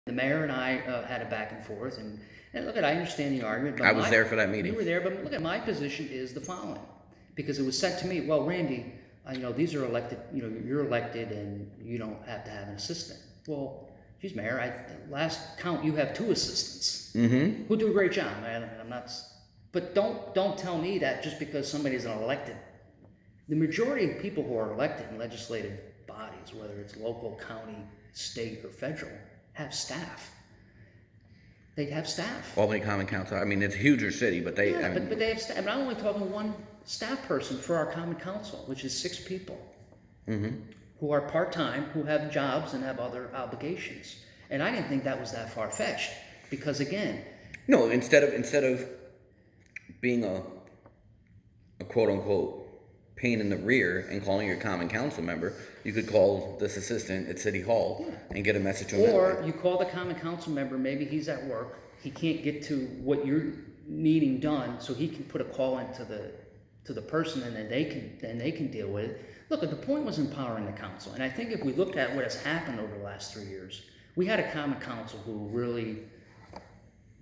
the mayor and I had a back and forth, and look, I understand the argument. But I was there for that meeting. You were there, but look, at my position is the following, because it was said to me, well, Randy, these are elected, you're elected and you don't have to have an assistant. Well, geez, Mayor, last count you have 2 assistants who do a great job. I'm not, but don't tell me that just because somebody's an elected. The majority of people who are elected in legislative bodies, whether it's local, county, state, or federal, have staff. They'd have staff. Albany Common Council. I mean, it's a huger city, but they. Yeah, but they have staff. But I'm only talking one staff person for our common council, which is 6 people who are part-time, who have jobs and have other obligations. And I didn't think that was that far-fetched, because again, No, instead of being a quote unquote pain in the rear and calling your common council member, you could call this assistant at City Hall and get a message to him. Or you call the common council member, maybe he's at work, he can't get to what you're needing done, so he can put a call into the person, and then they can deal with it. Look, the point was empowering the council, and I think if we looked at what has happened over the last 3 years, we had a common council who really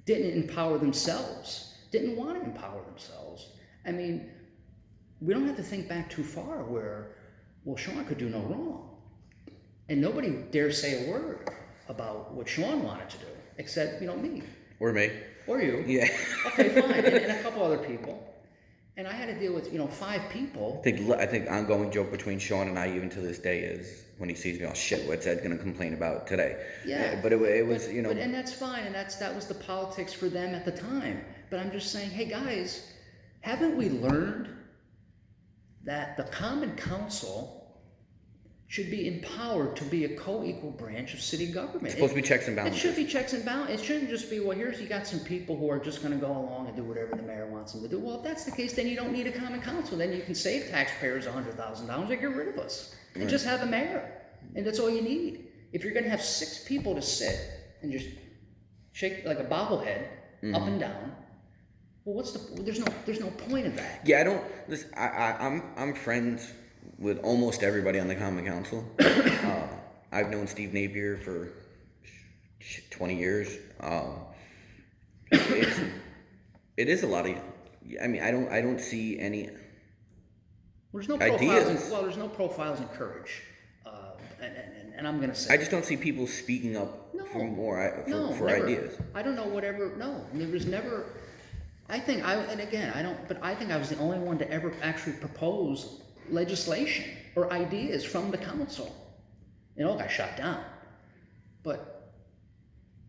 didn't empower themselves, didn't want to empower themselves. I mean, we don't have to think back too far where, well, Sean could do no wrong. And nobody dares say a word about what Sean wanted to do, except, me. Or me. Or you. Yeah. Okay, fine. And a couple other people. And I had to deal with, 5 people. I think ongoing joke between Sean and I, even to this day, is when he sees me, oh shit, what's Ed going to complain about today? Yeah. But it was, and that's fine, and that was the politics for them at the time. But I'm just saying, hey guys, haven't we learned that the common council should be empowered to be a co-equal branch of city government? It's supposed to be checks and It balances. should be checks and balances. It shouldn't just be, well, you got some people who are just going to go along and do whatever the mayor wants them to do. Well, if that's the case, then you don't need a common council. Then you can save taxpayers $100,000 and get rid of us. And just have a mayor. And that's all you need. If you're going to have 6 people to sit and just shake like a bobblehead up and down, well, there's no point of that. Yeah, I don't. Listen, I'm friends with almost everybody on the common council. I've known Steve Napier for 20 years. It is a lot of. I mean, I don't see any. There's no ideas. There's no profiles in courage, and I'm going to say. I just don't see people speaking up for more for ideas. I don't know whatever. No, there was never. I think I think I was the only one to ever actually propose legislation or ideas from the council. It all got shot down. But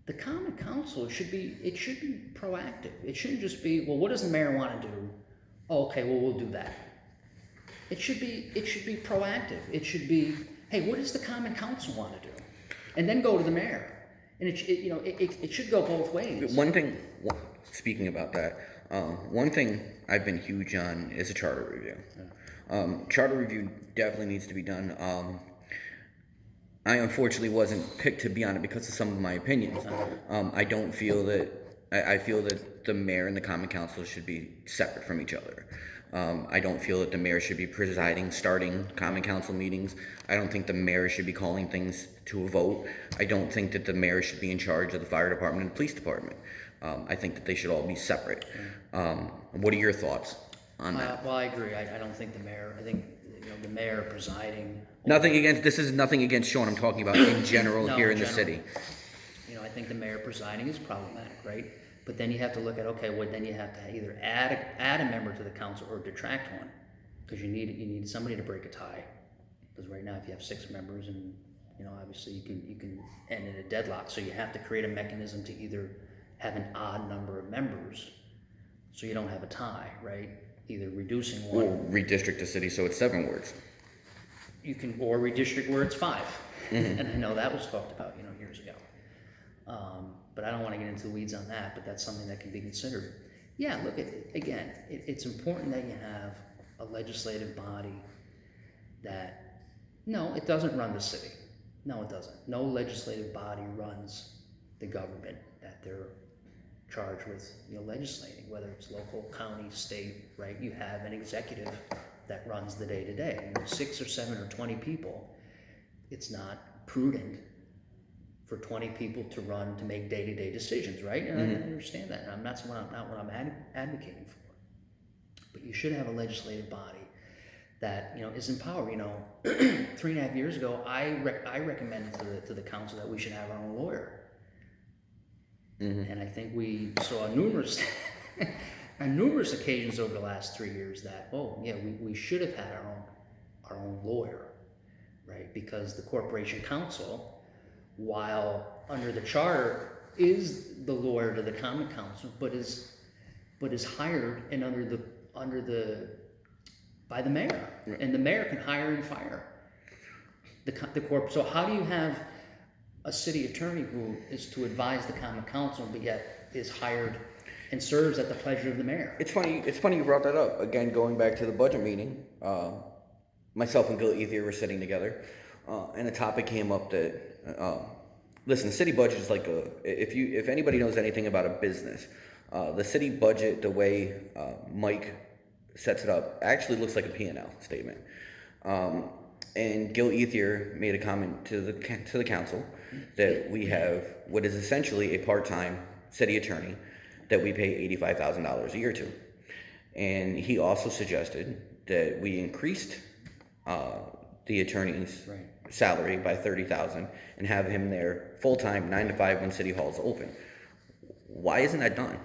the common council should be proactive. It shouldn't just be, well, what does the mayor want to do? Oh, okay, well, we'll do that. It should be proactive. It should be, hey, what does the common council want to do? And then go to the mayor. And it should go both ways. One thing, speaking about that, one thing I've been huge on is a charter review. Charter review definitely needs to be done. I unfortunately wasn't picked to be on it because of some of my opinions. I don't feel that. I feel that the mayor and the common council should be separate from each other. I don't feel that the mayor should be presiding, starting common council meetings. I don't think the mayor should be calling things to a vote. I don't think that the mayor should be in charge of the fire department and the police department. I think that they should all be separate. What are your thoughts on that? Well, I agree. I don't think the mayor. I think the mayor presiding. This is nothing against Sean. I'm talking about in general here in the city. I think the mayor presiding is problematic, right? But then you have to look at, okay, well, then you have to either add a member to the council or detract one, because you need somebody to break a tie. Because right now, if you have 6 members, and obviously you can end in a deadlock. So you have to create a mechanism to either have an odd number of members, so you don't have a tie, right? Either reducing one, or redistrict the city so it's 7 wards. You can, or redistrict where it's 5, and I know that was talked about, years ago. But I don't want to get into the weeds on that, but that's something that can be considered. Yeah, look, it's important that you have a legislative body that, no, it doesn't run the city. No, it doesn't. No legislative body runs the government that they're charged with, legislating, whether it's local, county, state, right? You have an executive that runs the day-to-day. 6 or 7 or 20 people, it's not prudent for 20 people to run to make day-to-day decisions, right? And I understand that, and that's not what I'm advocating for. But you should have a legislative body that, you know, is empowered. You know, 3.5 years ago, I recommended to the council that we should have our own lawyer. And I think we saw numerous on numerous occasions over the last 3 years that, oh yeah, we should have had our own lawyer, right? Because the corporation council, while under the charter is the lawyer to the common council, but is hired and by the mayor, right. And the mayor can hire and fire the corp. So how do you have a city attorney who is to advise the common council, but yet is hired and serves at the pleasure of the mayor? It's funny you brought that up. Again, going back to the budget meeting, myself and Gil Ethier were sitting together, and a topic came up that, listen, the city budget is like if anybody knows anything about a business, the city budget, the way Mike sets it up, actually looks like a P&L statement. And Gil Ethier made a comment to the council that we have what is essentially a part-time city attorney that we pay $85,000 a year to. And he also suggested that we increased the attorney's salary by $30,000 and have him there full-time, 9 to 5 when City Hall is open. Why isn't that done?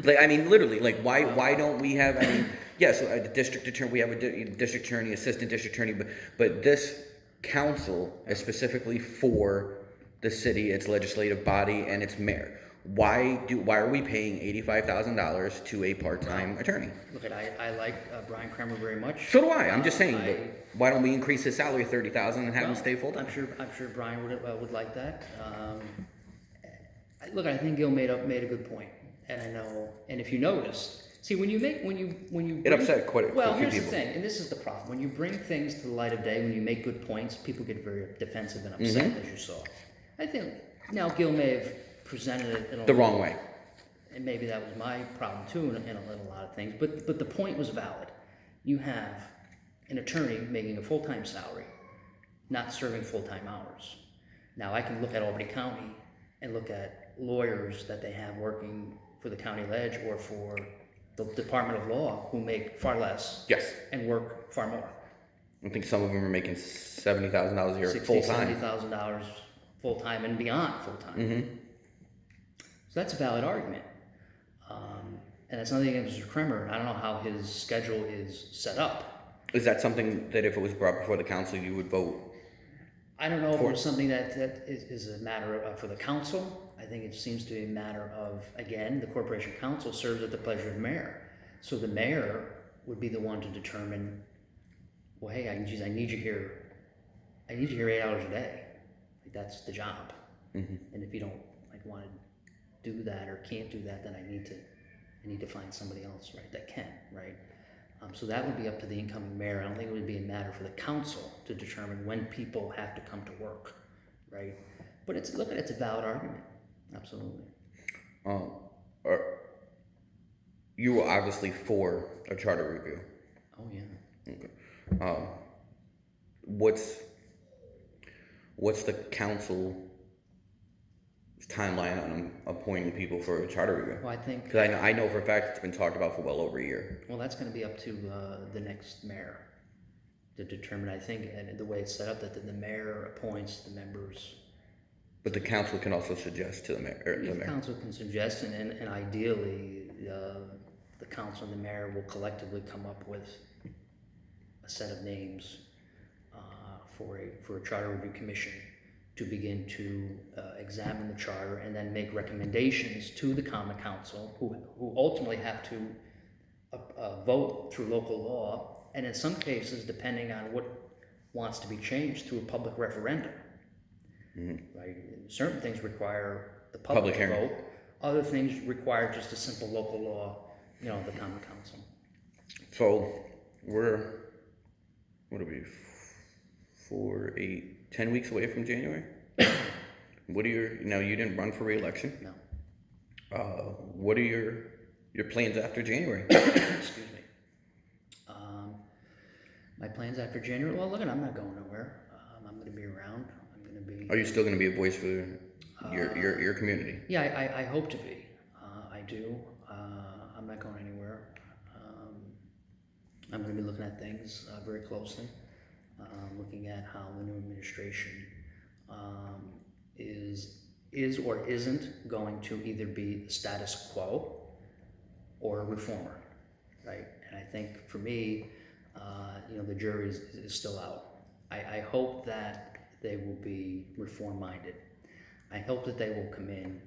Like, I mean, literally, like, why don't we have? I mean, yes, yeah, so a district attorney. We have a district attorney, assistant district attorney, but this council is specifically for the city, its legislative body, and its mayor. Why are we paying $85,000 to a part-time attorney? Look, I like Brian Kramer very much. So do I. I'm just saying, but why don't we increase his salary $30,000 and have him stay full-time? I'm sure Brian would like that. Look, I think Gil made a good point, and I know. And if you notice, see, when you it upset quite a few people. Well, here's the thing, and this is the problem. When you bring things to the light of day, when you make good points, people get very defensive and upset, as you saw. I think now Gil may have presented it in the wrong way, and maybe that was my problem too in a lot of things. But the point was valid. You have an attorney making a full-time salary, not serving full-time hours. Now I can look at Albany County and look at lawyers that they have working for the county ledge or for the Department of Law who make far less, yes, and work far more. I think some of them are making $70,000 a year full-time. $70,000 full-time and beyond full-time. So that's a valid argument. And that's nothing against Mr. Kremer. I don't know how his schedule is set up. Is that something that if it was brought before the council, you would vote? I don't know if it's something that is a matter of, for the council. I think it seems to be a matter of, again, the corporation council serves at the pleasure of the mayor. So the mayor would be the one to determine, well, hey, I need you here 8 hours a day. Like, that's the job. And if you don't want to do that or can't do that, then I need to find somebody else, right, that can, right? So that would be up to the incoming mayor. I don't think it would be a matter for the council to determine when people have to come to work, right? But it's a valid argument, absolutely. You were obviously for a charter review. Oh yeah. Okay. What's the council's timeline on appointing people for a charter review? Well, I think because I know for a fact it's been talked about for well over a year. Well, that's going to be up to the next mayor to determine. I think, and the way it's set up, that the mayor appoints the members. But the council can also suggest to the mayor. The council can suggest, and ideally, the council and the mayor will collectively come up with a set of names for a charter review commission to begin to examine the charter and then make recommendations to the common council, who ultimately have to vote through local law, and in some cases, depending on what wants to be changed, through a public referendum. Right? Certain things require the public to vote. Other things require just a simple local law, the common council. So we're, what are we, 4, 8, 10 weeks away from January? What are you didn't run for re-election? No. What are your plans after January? Excuse me. My plans after January, well, look, I'm not going nowhere. I'm going to be around. I'm going to be. Are you still going to be a voice for your community? Yeah, I hope to be. I do. I'm not going anywhere. I'm going to be looking at things very closely, looking at how the new administration is or isn't going to either be status quo or a reformer, right? And I think for me, the jury is still out. I hope that they will be reform-minded. I hope that they will come in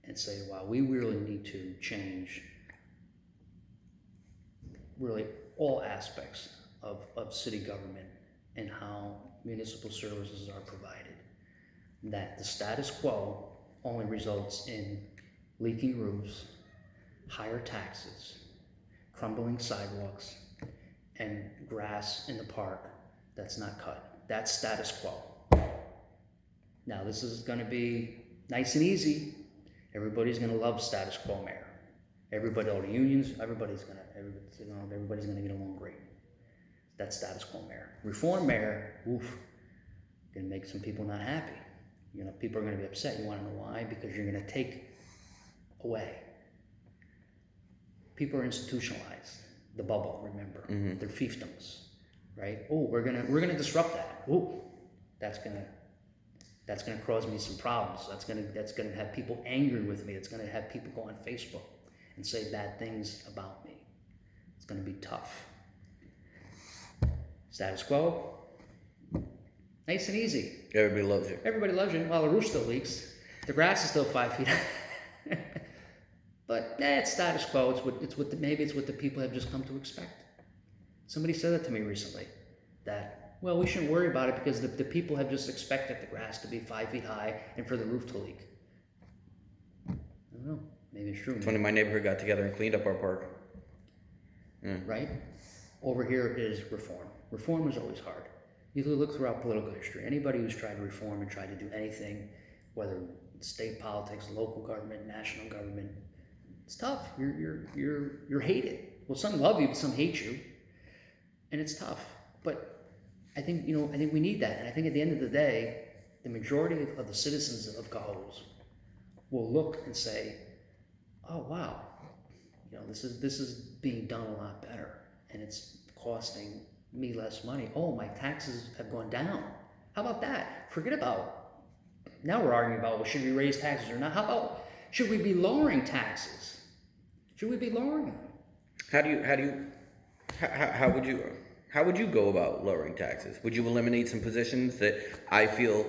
and say, wow, we really need to change really all aspects of city government and how municipal services are provided. That the status quo only results in leaking roofs, higher taxes, crumbling sidewalks, and grass in the park that's not cut. That's status quo. Now this is going to be nice and easy. Everybody's going to love status quo mayor. Everybody, all the unions, everybody's going to get along great. That's status quo mayor. Reform mayor, oof, going to make some people not happy. People are going to be upset. You want to know why? Because you're going to take away. People are institutionalized. The bubble, remember, they're fiefdoms, right? Oh, we're gonna disrupt that. Oh, that's gonna cause me some problems. That's gonna have people angry with me. It's gonna have people go on Facebook and say bad things about me. It's gonna be tough. Status quo, nice and easy. Everybody loves you. Everybody loves you. Well, the roof still leaks. The grass is still 5 feet high. But it's status quo. Maybe it's what the people have just come to expect. Somebody said that to me recently. That, well, we shouldn't worry about it because the people have just expected the grass to be 5 feet high and for the roof to leak. I don't know. Maybe it's true. 20 of my neighborhood got together and cleaned up our park. Right? Over here is reform. Reform is always hard. You look throughout political history. Anybody who's tried to reform and tried to do anything, whether it's state politics, local government, national government, it's tough. You're hated. Well, some love you, but some hate you, and it's tough. But I think we need that, and I think at the end of the day, the majority of the citizens of Cohoes will look and say, "Oh wow, this is being done a lot better, and it's costing me less money. Oh, my taxes have gone down. How about that? Forget about. Now we're arguing about, well, should we raise taxes or not? How about should we be lowering taxes? Should we be lowering them? How would you go about lowering taxes? Would you eliminate some positions that I feel,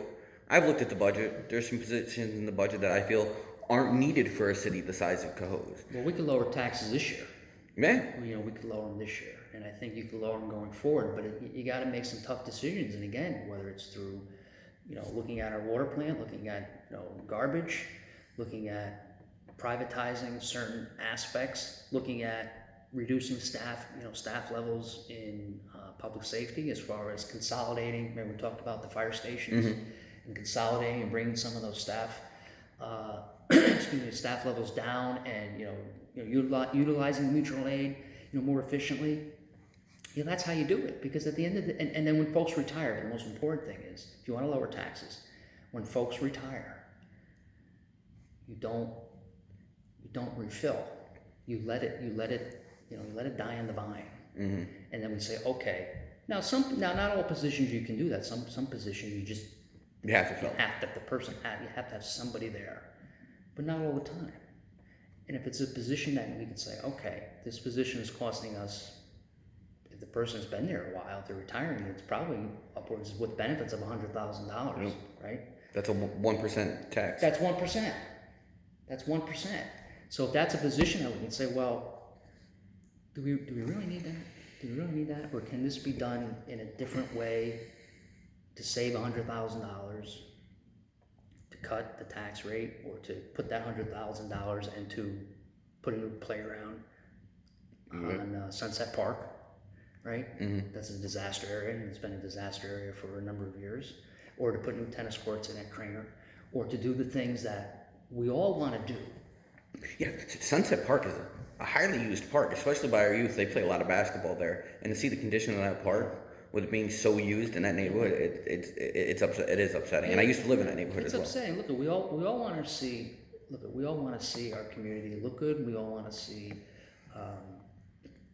I've looked at the budget, there's some positions in the budget that I feel aren't needed for a city the size of Cohoes. Well, we could lower taxes this year. Yeah. We could lower them this year, and I think you could lower them going forward. But you got to make some tough decisions, and again, whether it's through, looking at our water plant, looking at garbage, looking at privatizing certain aspects, looking at reducing staff levels in public safety, as far as consolidating. Remember we talked about the fire stations and consolidating and bringing some of those staff, staff levels down, and utilizing mutual aid, more efficiently. That's how you do it. Because at the end of and then when folks retire, the most important thing is, if you want to lower taxes, when folks retire, you don't refill. You let it die on the vine. And then we say, okay. Now not all positions you can do that. Some positions you have to fill. You have to have somebody there, but not all the time. And if it's a position that we can say, okay, this position is costing us, if the person's been there a while, if they're retiring, it's probably upwards with benefits of $100,000, right? That's a 1% tax. That's 1%. That's 1%. So if that's a position that we can say, well, do we really need that? Do we really need that? Or can this be done in a different way to save $100,000, to cut the tax rate, or to put that $100,000 and to put a new playground on Sunset Park, right? That's a disaster area, and it's been a disaster area for a number of years. Or to put new tennis courts in at Craner, or to do the things that we all want to do. Yeah, Sunset Park is a highly used park, especially by our youth. They play a lot of basketball there, and to see the condition of that park, with it being so used in that neighborhood, it is upsetting. And I used to live in that neighborhood It's as well. upsetting. Look, we all want to see. Look, we all want to see our community look good. We all want to see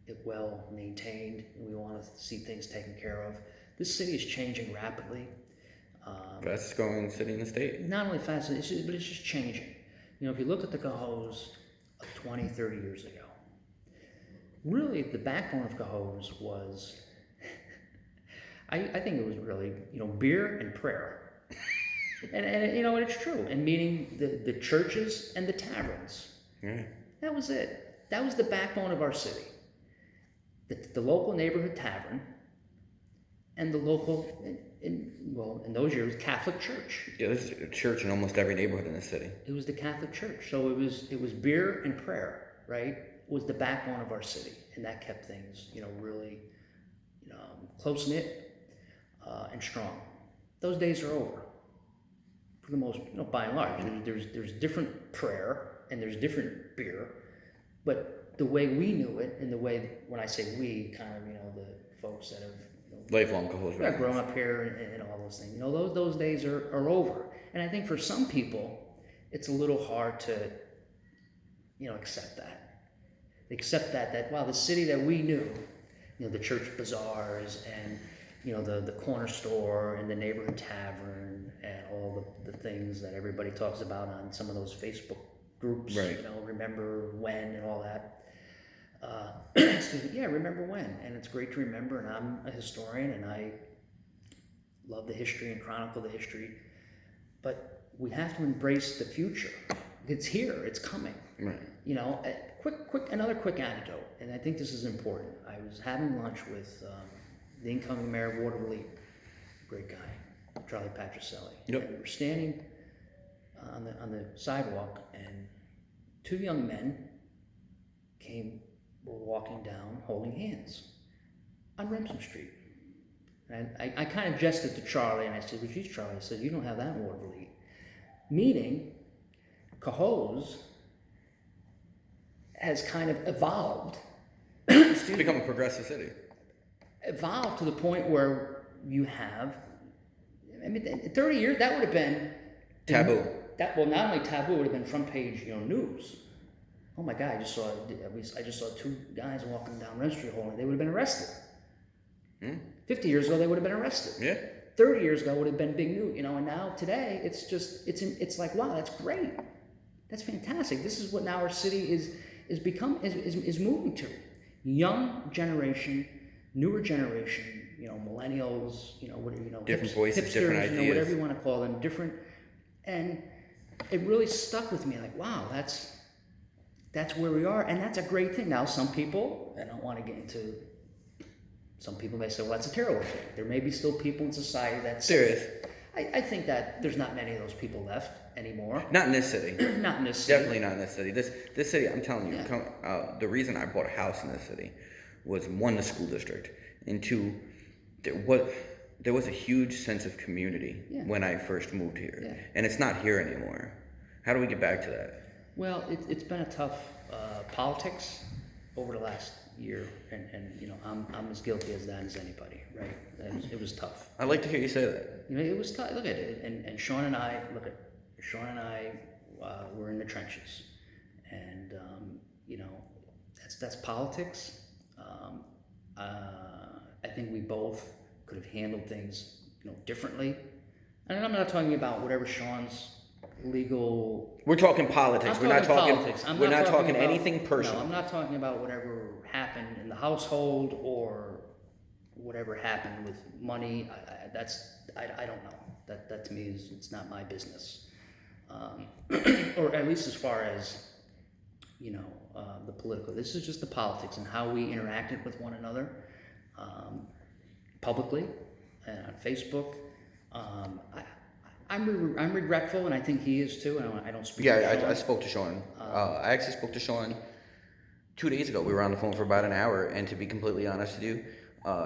it well maintained. We want to see things taken care of. This city is changing rapidly. Fastest growing city in the state. Not only fast, but it's just changing. You know, if you look at the Cohoes of 20, 30 years ago, really the backbone of Cohoes was, I think it was really, beer and prayer. And it's true. And meaning the churches and the taverns. Yeah. That was it. That was the backbone of our city. The local neighborhood tavern and the local, in those years, Catholic church. Yeah, there's a church in almost every neighborhood in the city. It was the Catholic church. So it was beer and prayer, right? Was the backbone of our city. And that kept things, really close-knit and strong. Those days are over. For the most, by and large, there's different prayer and there's different beer, but the way we knew it, and the way, when I say we, kind of, the folks that have Lifelong Cohoes residents. grown up here and all those things, those days are over. And I think for some people, it's a little hard to, accept that. Accept that wow, the city that we knew, the church bazaars and the corner store and the neighborhood tavern and all the things that everybody talks about on some of those Facebook groups, right. Remember when and all that. Excuse me, yeah, remember when. And it's great to remember, and I'm a historian and I love the history and chronicle the history. But we have to embrace the future. It's here, it's coming. Right. Another quick anecdote, and I think this is important. I was having lunch with the incoming mayor of Waterloo, great guy, Charlie Patricelli. Yep. And we're standing on the sidewalk, and two young men were walking down holding hands on Remsen Street. And I kind of gestured to Charlie, and I said, well, geez, Charlie, I said, you don't have that in Waterloo. Meaning, Cohoes has kind of evolved. It's become a progressive city. Evolved to the point where you have, 30 years, that would have been taboo. Not only taboo, it would have been front page, news. Oh my God, I just saw two guys walking down Red Street holding, they would have been arrested. 50 years ago, they would have been arrested. Yeah. 30 years ago would have been big news, and now today, it's like, wow, that's great. That's fantastic. This is what now our city is moving to. Young generation, newer generation, millennials, different voices, hipsters, different ideas, whatever you want to call them, different. And it really stuck with me, like, wow, that's where we are, and that's a great thing. Now, some people, I don't want to get into. Some people may say, well, that's a terrible thing. There may be still people in society that say. There is. I think that there's not many of those people left anymore. Not in this city. Not in this city. Definitely not in this city. This city, I'm telling you, the reason I bought a house in this city was, one, the school district, and two, there was a huge sense of community when I first moved here. Yeah. And it's not here anymore. How do we get back to that? Well, it's been a tough politics over the last year, and I'm as guilty as that as anybody, right? It was tough. I'd like to hear you say that. It was tough. Look at it, and Sean and I were in the trenches, and that's politics. I think we both could have handled things differently, and I'm not talking about whatever Sean's legal. We're talking politics. We're not talking politics. We're not talking anything personal. No, I'm not talking about whatever happened in the household or whatever happened with money. I don't know. That to me it's not my business, or at least as far as the political. This is just the politics and how we interacted with one another, publicly and on Facebook. I'm regretful, and I think he is too. And I don't speak. Yeah, I spoke to Sean. I actually spoke to Sean 2 days ago. We were on the phone for about an hour, and to be completely honest with you,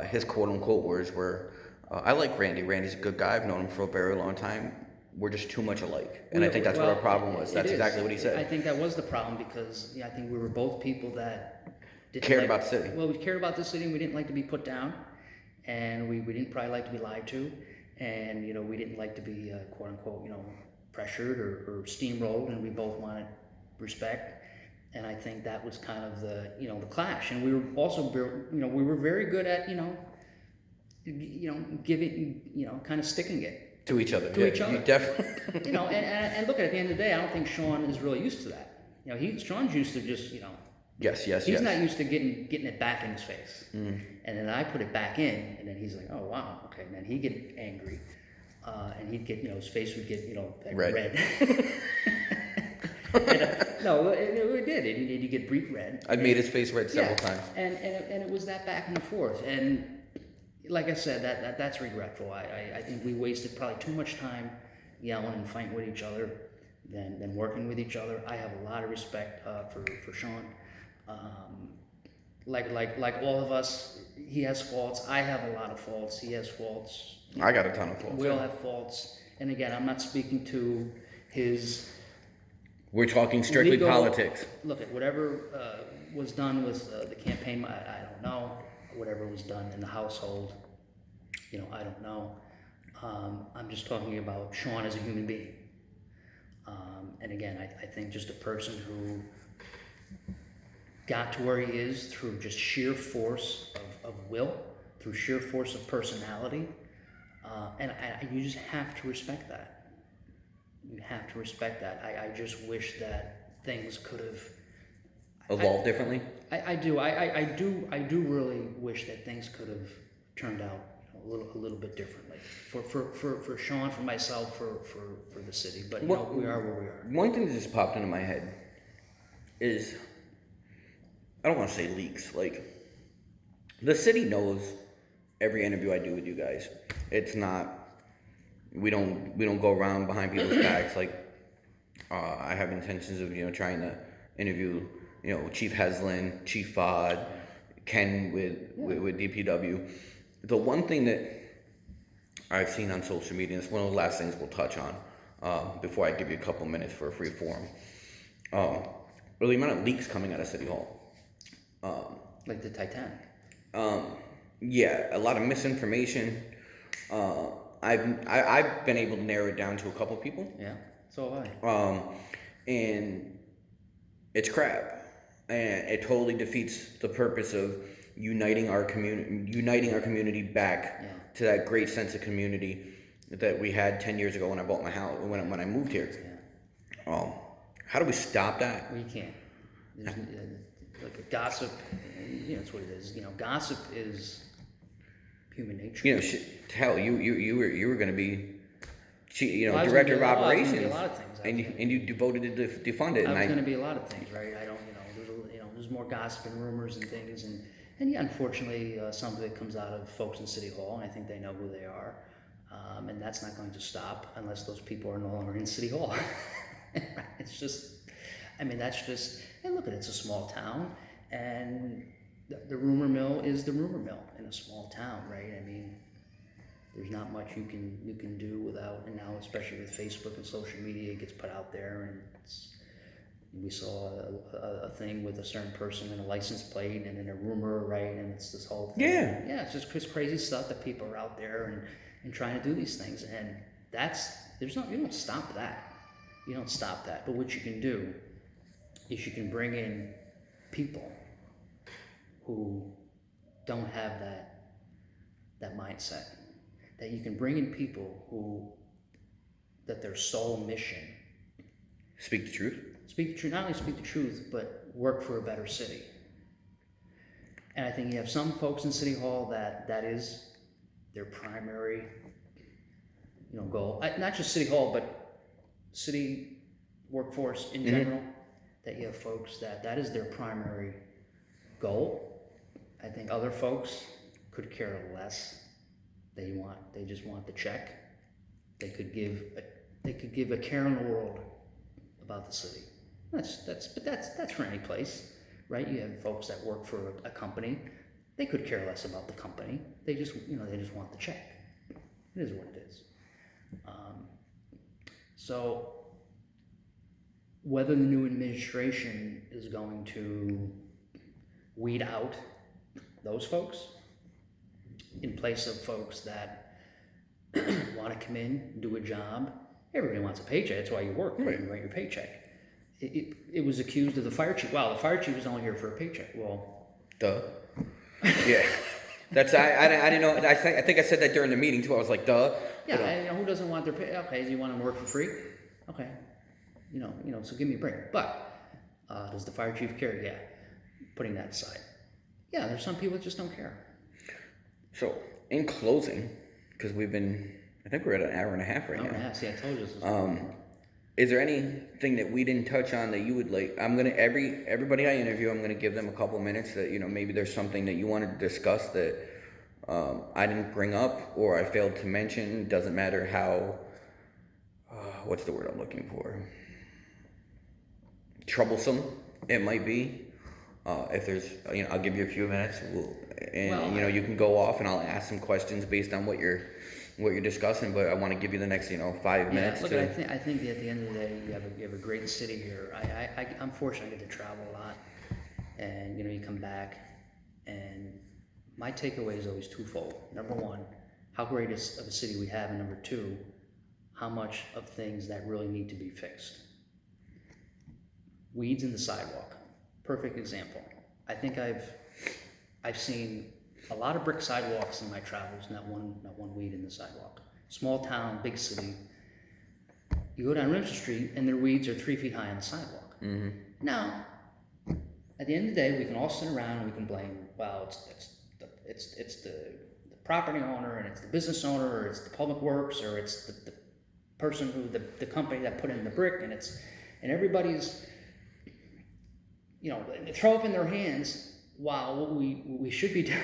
his quote-unquote words were, I like Randy. Randy's a good guy. I've known him for a very long time. We're just too much alike. And I think that's what our problem was. That's exactly what he said. I think that was the problem, because I think we were both people that cared about the city. Well, we cared about the city, and we didn't like to be put down. and we didn't probably like to be lied to, and we didn't like to be quote unquote pressured or steamrolled, and we both wanted respect. And I think that was kind of the clash. And we were also we were very good at giving kind of sticking it To each other. to each other. You definitely. And look, at the end of the day, I don't think Sean is really used to that. Sean's used to just Yes. he's not used to getting it back in his face. And then I put it back in, and then he's like, oh wow, okay. And then he'd get angry, and he'd get his face would get red. No, it did. He'd get brief red. I've made his face red several times. And it was that back and forth. And like I said, that's regretful. I think we wasted probably too much time yelling and fighting with each other than working with each other. I have a lot of respect for Sean. Like all of us, he has faults. I have a lot of faults. He has faults. I got a ton of faults. We all have faults. And again, I'm not speaking to his. We're talking strictly legal, politics. Look at whatever was done with the campaign. I don't know. Whatever was done in the household, I don't know. I'm just talking about Sean as a human being. And again, I think just a person who got to where he is through just sheer force of will, through sheer force of personality. And you just have to respect that. You have to respect that. I just wish that things could have Evolved differently? I do really wish that things could have turned out a little bit differently for Sean, for myself, for the city. But we are where we are. One thing that just popped into my head is, I don't want to say leaks. Like, the city knows every interview I do with you guys. It's not. We don't go around behind people's backs. Like, I have intentions of trying to interview Chief Heslin, Chief Fod, Ken with DPW. The one thing that I've seen on social media, and it's one of the last things we'll touch on before I give you a couple minutes for a free forum. The amount of leaks coming out of City Hall. Like the Titanic. Yeah, a lot of misinformation. I've been able to narrow it down to a couple people. Yeah, so have I. And it's crap, and it totally defeats the purpose of uniting our community back to that great sense of community that we had 10 years ago when I bought my house, when I moved here. Yeah. How do we stop that? We can't. There's, like gossip, that's what it is. Gossip is human nature. Hell, you were going to be, Well, director of I operations, was gonna be a lot of things. and you devoted to defund it. I was going to be a lot of things, right? I don't, there's more gossip and rumors and things, and yeah, unfortunately, some of it comes out of folks in City Hall, and I think they know who they are, and that's not going to stop unless those people are no longer in City Hall. It's just, that's just, and look, it's a small town, and the rumor mill is the rumor mill in a small town, right? There's not much you can do without, and now especially with Facebook and social media, it gets put out there, and we saw a thing with a certain person and a license plate and then a rumor, right? And it's this whole thing. Yeah, it's just crazy stuff that people are out there and trying to do these things, and you don't stop that. You don't stop that. But what you can do is you can bring in people who don't have that mindset. That you can bring in people that their sole mission. Speak the truth. Speak the truth. Not only speak the truth, but work for a better city. And I think you have some folks in City Hall that is their primary, goal. Not just City Hall, but city workforce in general. That you have folks that is their primary goal. I think other folks could care less. They just want the check. They could give a care in the world about the city. That's for any place, right? You have folks that work for a company. They could care less about the company. They just want the check. It is what it is. So whether the new administration is going to weed out those folks, in place of folks that want to come in, do a job. Everybody wants a paycheck. That's why you work, right? You write your paycheck. It was accused of the fire chief. Wow, the fire chief is only here for a paycheck. Well, duh. Yeah. That's I didn't know. I think I said that during the meeting too. I was like, duh. Yeah, you know, who doesn't want their pay? Okay, do you want them to work for free? Okay, you know, so give me a break. But does the fire chief care? Yeah. Putting that aside, yeah, there's some people that just don't care. So, in closing, because I think we're at an hour and a half right now. Hour and a half. See, I told you this was Is there anything that we didn't touch on that you would like? I'm gonna everybody I interview, I'm gonna give them a couple minutes that maybe there's something that you wanted to discuss that I didn't bring up or I failed to mention. Doesn't matter how. What's the word I'm looking for? Troublesome it might be. If there's, I'll give you a few minutes, you can go off and I'll ask some questions based on what you're discussing. But I want to give you the next, 5 minutes. Look, I think at the end of the day, you have a great city here. I'm fortunate I get to travel a lot, and you come back, and my takeaway is always twofold. Number one, how great of a city we have, and number two, how much of things that really need to be fixed. Weeds in the sidewalk. Perfect example. I think I've seen a lot of brick sidewalks in my travels, not one weed in the sidewalk. Small town, big city. You go down Rimson Street and their weeds are 3 feet high on the sidewalk. Mm-hmm. Now, at the end of the day, we can all sit around and we can blame, well, it's the property owner, and it's the business owner, or it's the public works, or it's the person the company that put in the brick, and everybody's, throw up in their hands, while what we should be doing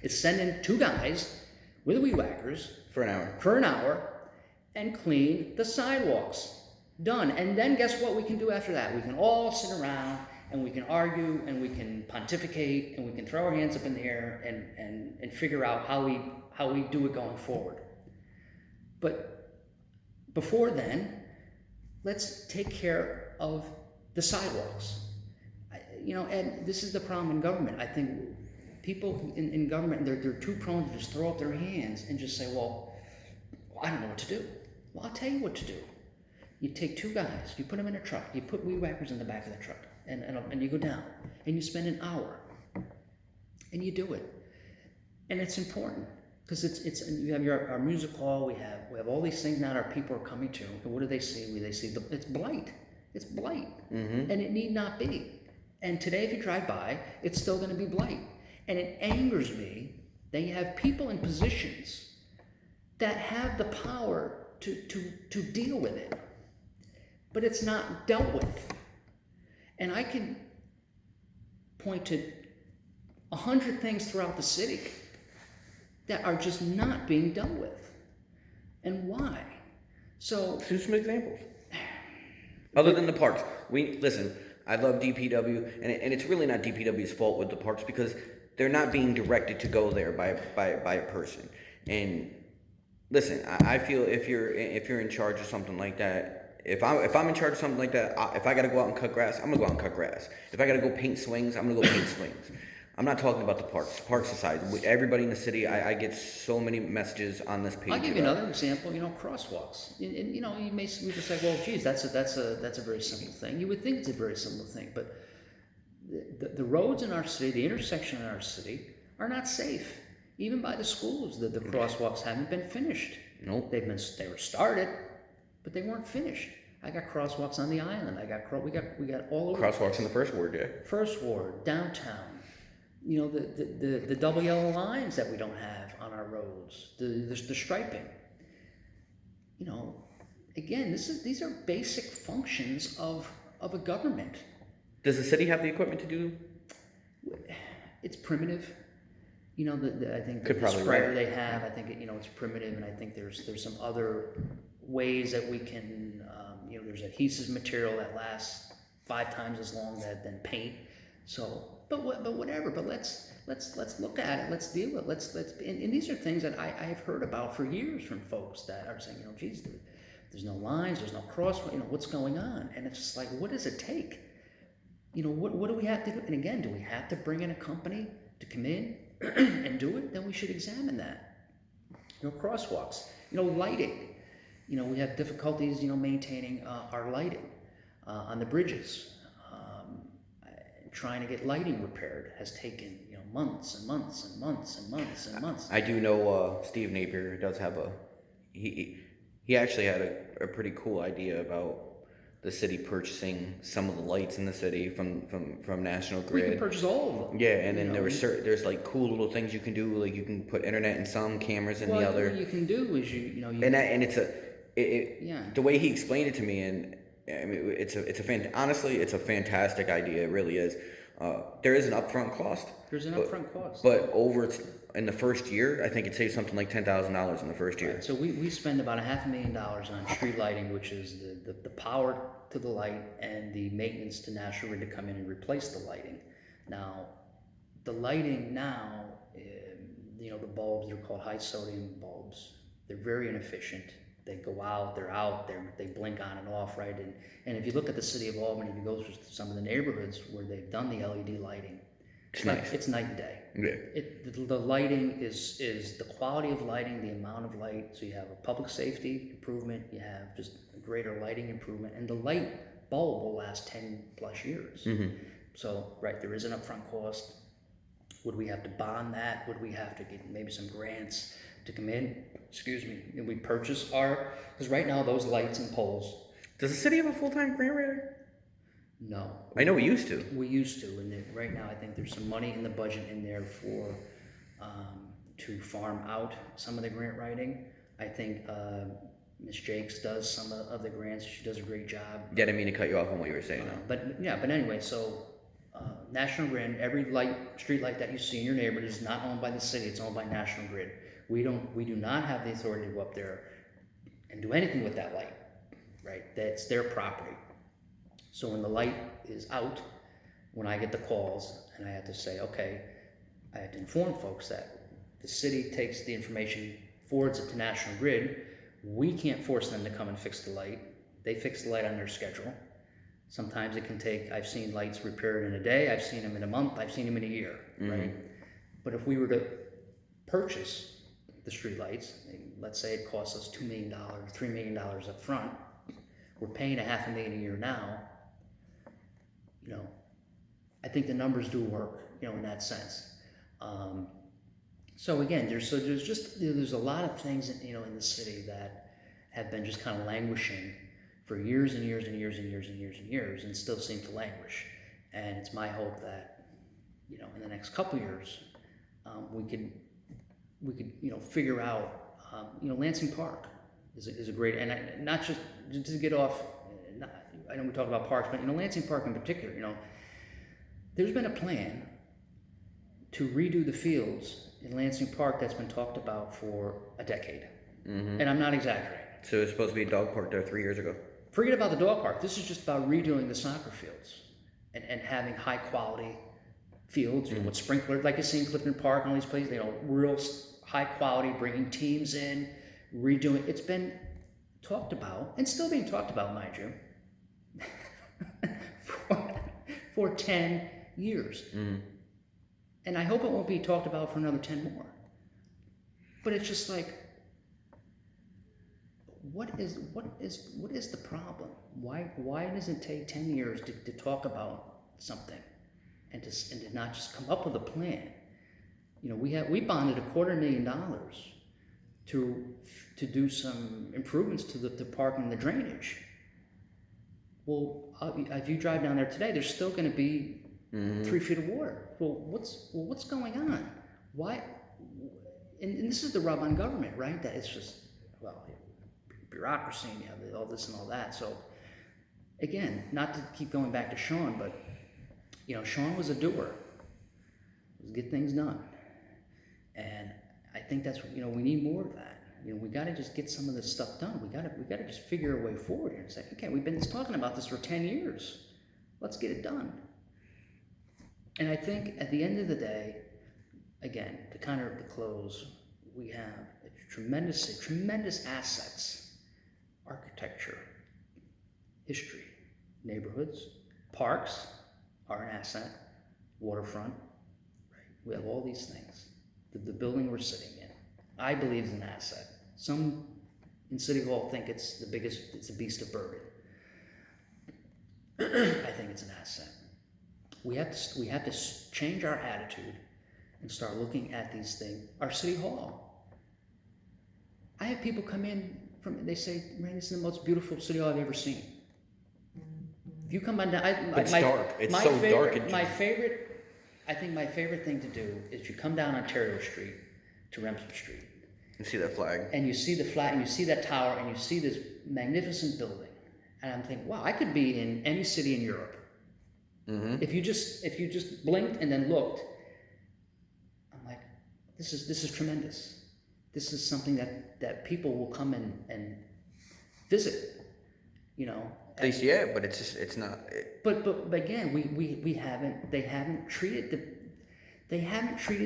is sending 2 guys with weed whackers for an hour and clean the sidewalks. Done. And then guess what we can do after that? We can all sit around and we can argue and we can pontificate and we can throw our hands up in the air and figure out how we do it going forward. But before then, let's take care of the sidewalks. And this is the problem in government. I think people in government, they're too prone to just throw up their hands and just say, well, I don't know what to do. Well, I'll tell you what to do. You take 2 guys, you put them in a truck, you put weed whackers in the back of the truck, and you go down, and you spend an hour, and you do it. And it's important, because you have our music hall, we have all these things now that our people are coming to, and what do they see? They see it's blight. It's blight, mm-hmm. and it need not be. And today, if you drive by, it's still going to be blight. And it angers me that you have people in positions that have the power to deal with it, but it's not dealt with. And I can point to 100 things throughout the city that are just not being dealt with. And why? So, do some examples. Other than the parks, listen. I love DPW, and it's really not DPW's fault with the parks because they're not being directed to go there by a person. And listen, I feel if you're in charge of something like that, if I'm in charge of something like that, if I gotta go out and cut grass, I'm gonna go out and cut grass. If I gotta go paint swings, I'm gonna go paint swings. I'm not talking about the parks aside. Everybody in the city, I get so many messages on this page. I'll give you another example. crosswalks. And you may just say, well, geez, that's a very simple thing. You would think it's a very simple thing, but the roads in our city, the intersection in our city, are not safe. Even by the schools, the crosswalks haven't been finished. Nope. They were started, but they weren't finished. I got crosswalks on the island. We got all over. Crosswalks in the First Ward, yeah. First Ward, downtown. The double yellow lines that we don't have on our roads, the striping. Again, these are basic functions of a government. Does the city have the equipment to do? It's primitive. I think Could the probably sprayer right. they have, I think it's primitive, and I think there's some other ways that we can. There's adhesive material that lasts 5 times as long than paint. So. But whatever. But let's look at it. Let's deal with it. And these are things that I've heard about for years from folks that are saying, geez, there's no lines, there's no cross. What's going on? And it's just like, what does it take? What do we have to do? And again, do we have to bring in a company to come in and do it, then we should examine that. Crosswalks, lighting. We have difficulties, maintaining our lighting on the bridges. Trying to get lighting repaired has taken, months and months and months and months and months. I do know Steve Napier does have he actually had a pretty cool idea about the city purchasing some of the lights in the city from National We Grid. can purchase all of them. Yeah, and then there's like cool little things you can do, like you can put internet in some, cameras in the What other. you can do is And it's yeah. the way he explained it to me, and I mean honestly it's a fantastic idea. It really is. There is an upfront cost. There's an upfront cost. But in the first year, I think it saves something like $10,000 in the first year. Right, so we spend about $500,000 on street lighting, which is the power to the light and the maintenance to National Grid to come in and replace the lighting. Now, the lighting now, the bulbs, they're called high sodium bulbs. They're very inefficient. They go out, they blink on and off, right? And if you look at the city of Albany, if you go through some of the neighborhoods where they've done the LED lighting, It's nice. It's night and day. Yeah. The lighting is the quality of lighting, the amount of light. So you have a public safety improvement, you have just a greater lighting improvement, and the light bulb will last 10 plus years. Mm-hmm. So, right, there is an upfront cost. Would we have to bond that? Would we have to get maybe some grants to come in? Excuse me. And we purchase because right now those lights and poles. Does the city have a full-time grant writer? No. I know we used to. We used to, and right now I think there's some money in the budget in there for to farm out some of the grant writing. I think Ms. Jakes does some of the grants. She does a great job. Yeah, I didn't mean to cut you off on what you were saying. But anyway, so National Grid, every street light that you see in your neighborhood is not owned by the city. It's owned by National Grid. We do not have the authority to go up there and do anything with that light. Right, that's their property. So when the light is out, when I get the calls, and I have to say, okay, I have to inform folks that the city takes the information, forwards it to National Grid. We can't force them to come and fix the light. They fix the light on their schedule. Sometimes it can take, I've seen lights repaired in a day, I've seen them in a month, I've seen them in a year, right? But if we were to purchase the street lights, let's say it costs us $2 million, $3 million up front, we're paying $500,000 a year now. I think the numbers do work, in that sense. So again, there's a lot of things, in the city that have been just kind of languishing for years and years and years and years and years and years, and still seem to languish. And it's my hope that, in the next couple years, we could figure out, Lansing Park is a great, and not just to get off. I know we talk about parks, but Lansing Park in particular, there's been a plan to redo the fields in Lansing Park that's been talked about for a decade, and I'm not exaggerating. So it's supposed to be a dog park there 3 years ago. Forget about the dog park. This is just about redoing the soccer fields and having high quality fields, with sprinklers, like you see in Clifton Park and all these places. Real high quality, bringing teams in, redoing. It's been talked about and still being talked about, mind you, for 10 years. And I hope it won't be talked about for another 10 more. But it's just like, what is the problem? Why does it take 10 years to talk about something and to not just come up with a plan? We bonded $250,000 to do some improvements to the park and the drainage. Well, if you drive down there today, there's still going to be 3 feet of water. Well, what's going on? Why? And this is the rub on government, right? That it's just, bureaucracy, and you have all this and all that. So, again, not to keep going back to Sean, but Sean was a doer. Get things done, and I think that's we need more of that. We got to just get some of this stuff done. We got to just figure a way forward here and say, okay, we've been talking about this for 10 years. Let's get it done. And I think at the end of the day, again, to kind of close, we have tremendous assets, architecture, history, neighborhoods, parks are an asset, waterfront, right? We have all these things. the building we're sitting in, I believe is an asset. Some in City Hall think it's it's a beast of burden. I think it's an asset. We have to change our attitude and start looking at these things. Our City Hall. I have people come in they say, man, this is the most beautiful City Hall I've ever seen. If you come on down, It's dark. It's so dark. I think my favorite thing to do is you come down Ontario Street to Remsen Street. You see that flag? And you see the flag, and you see that tower, and you see this magnificent building. And I'm thinking, wow, I could be in any city in Europe. Mm-hmm. If you just blinked and then looked, I'm like, this is tremendous. This is something that people will come and visit, you know. Yeah, but it's not. But again, they haven't treated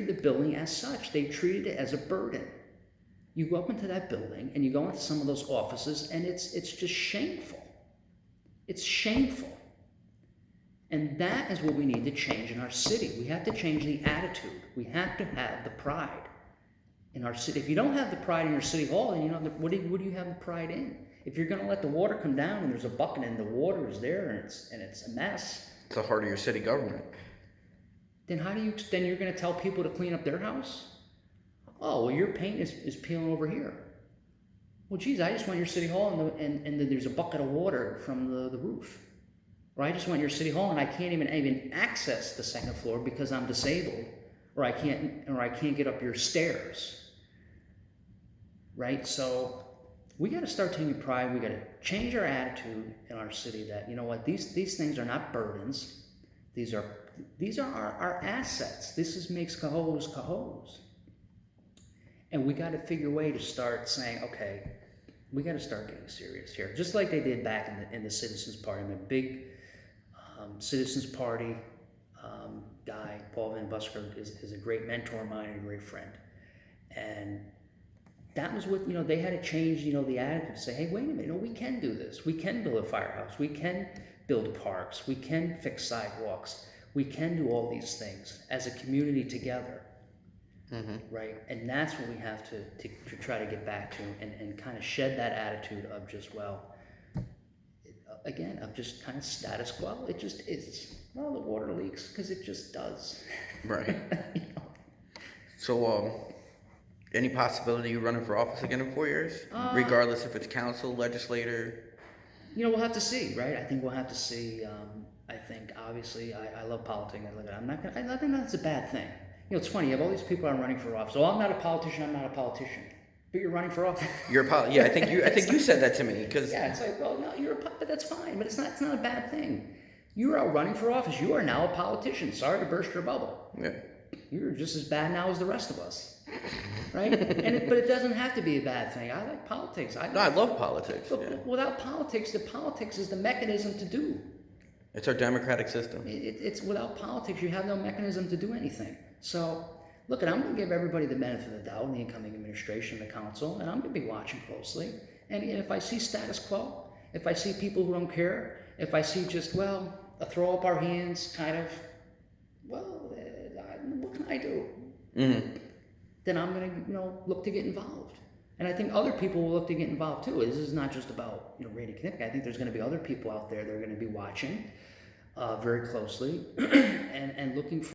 the building as such. They treated it as a burden. You go up into that building and you go into some of those offices, and it's just shameful. It's shameful. And that is what we need to change in our city. We have to change the attitude. We have to have the pride in our city. If you don't have the pride in your city hall, then what do you have the pride in? If you're going to let the water come down and there's a bucket and the water is there and it's a mess, it's the heart of your city government. Then you're going to tell people to clean up their house? Oh, well, your paint is peeling over here. Well, geez, I just went to your city hall and there's a bucket of water from the roof. Or I just went to your city hall and I can't even access the second floor because I'm disabled, or I can't get up your stairs. Right? So we got to start taking pride. We got to change our attitude in our city that, you know what, these things are not burdens. These are our assets. Makes Cohoes. And we got to figure a way to start saying, okay, we got to start getting serious here. Just like they did back in the Citizens Party. I'm a big Citizens Party guy. Paul Van Busker is a great mentor of mine and a great friend. And that was what, they had to change, the attitude to say, hey, wait a minute, we can do this. We can build a firehouse. We can build parks. We can fix sidewalks. We can do all these things as a community together. Mm-hmm. Right? And that's what we have to try to get back to and kind of shed that attitude of just, of just kind of status quo. It just is. Well, the water leaks because it just does. Right. So, any possibility you running for office again in 4 years? Regardless if it's council, legislator? We'll have to see, right? I think we'll have to see. I think, obviously, I love politics. I think that's a bad thing. It's funny, you have all these people that are running for office. Oh, I'm not a politician, but you're running for office. Yeah, I think you said that to me. Yeah, it's like, well, no, but that's fine, but it's not a bad thing. You're out running for office. You are now a politician. Sorry to burst your bubble. Yeah. You're just as bad now as the rest of us. Right? But it doesn't have to be a bad thing. I like politics. I love politics. But yeah. Without politics, the politics is the mechanism to do. It's our democratic system. It's without politics, you have no mechanism to do anything. So, look, I'm going to give everybody the benefit of the doubt in the incoming administration, the council, and I'm going to be watching closely. And if I see status quo, if I see people who don't care, if I see just, a throw up our hands kind of, what can I do? Mm-hmm. Then I'm going to, look to get involved. And I think other people will look to get involved too. This is not just about, Randy Knipke. I think there's going to be other people out there that are going to be watching very closely and looking for